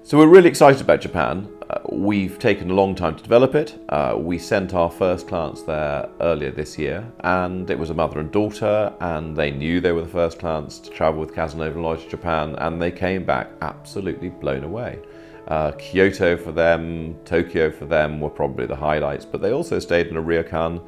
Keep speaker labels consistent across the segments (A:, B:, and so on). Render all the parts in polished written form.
A: So we're really excited about Japan. We've taken a long time to develop it. We sent our first clients there earlier this year, and it was a mother and daughter, and they knew they were the first clients to travel with cazenove+loyd to Japan, and they came back absolutely blown away. Kyoto for them, Tokyo for them were probably the highlights, but they also stayed in a ryokan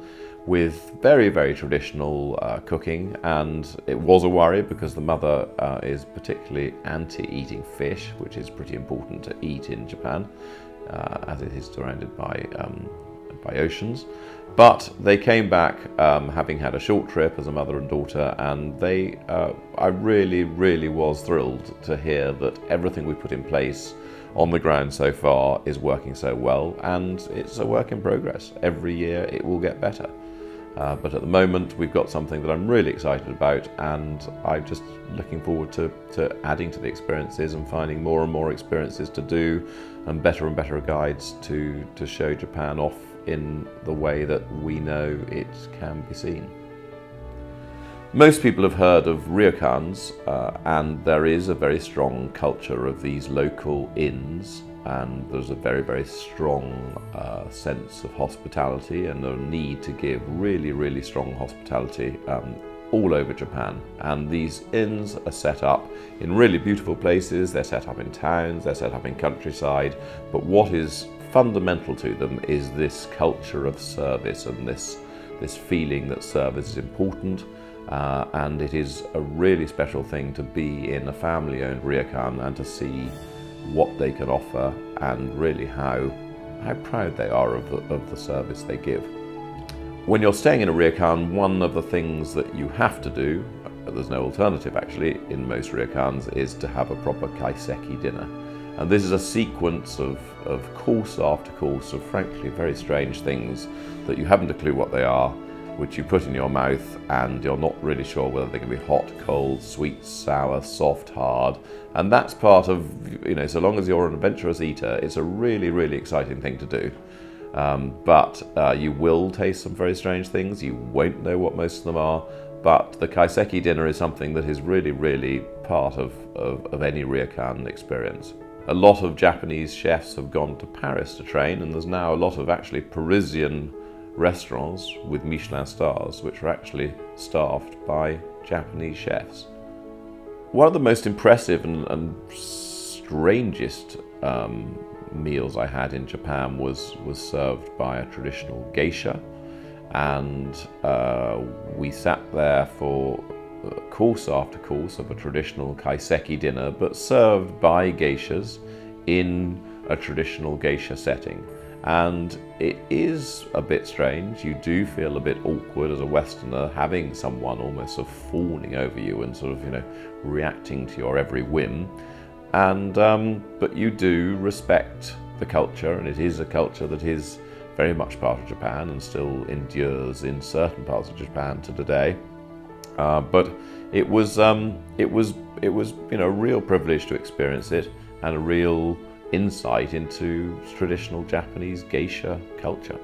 A: with very, very traditional cooking, and it was a worry because the mother is particularly anti-eating fish, which is pretty important to eat in Japan, as it is surrounded by oceans. But they came back having had a short trip as a mother and daughter, and I really was thrilled to hear that everything we put in place on the ground so far is working so well, and it's a work in progress. Every year it will get better. But at the moment we've got something that I'm really excited about, and I'm just looking forward to adding to the experiences and finding more and more experiences to do, and better guides to show Japan off in the way that we know it can be seen. Most people have heard of ryokans, and there is a very strong culture of these local inns, and there's a very strong sense of hospitality and a need to give really strong hospitality all over Japan. And these inns are set up in really beautiful places, they're set up in towns, they're set up in countryside, but what is fundamental to them is this culture of service and this feeling that service is important. And it is a really special thing to be in a family-owned ryokan and to see what they can offer and really how proud they are of the service they give. When you're staying in a ryokan, one of the things that you have to do, there's no alternative actually in most ryokans, is to have a proper Kaiseki dinner. And this is a sequence of course after course of frankly very strange things that you haven't a clue what they are, which you put in your mouth and you're not really sure whether they can be hot, cold, sweet, sour, soft, hard. And that's part of, so long as you're an adventurous eater, it's a really exciting thing to do. But you will taste some very strange things. You won't know what most of them are, but the Kaiseki dinner is something that is really part of any ryokan experience. A lot of Japanese chefs have gone to Paris to train, and there's now a lot of actually Parisian restaurants with Michelin stars which are actually staffed by Japanese chefs. One of the most impressive and strangest meals I had in Japan was served by a traditional geisha, and we sat there for course after course of a traditional Kaiseki dinner, but served by geishas in a traditional geisha setting. And it is a bit strange. You do feel a bit awkward as a Westerner having someone almost sort of fawning over you and sort of, reacting to your every whim. And but you do respect the culture, and it is a culture that is very much part of Japan and still endures in certain parts of Japan to today. But it was a real privilege to experience it, and a real insight into traditional Japanese geisha culture.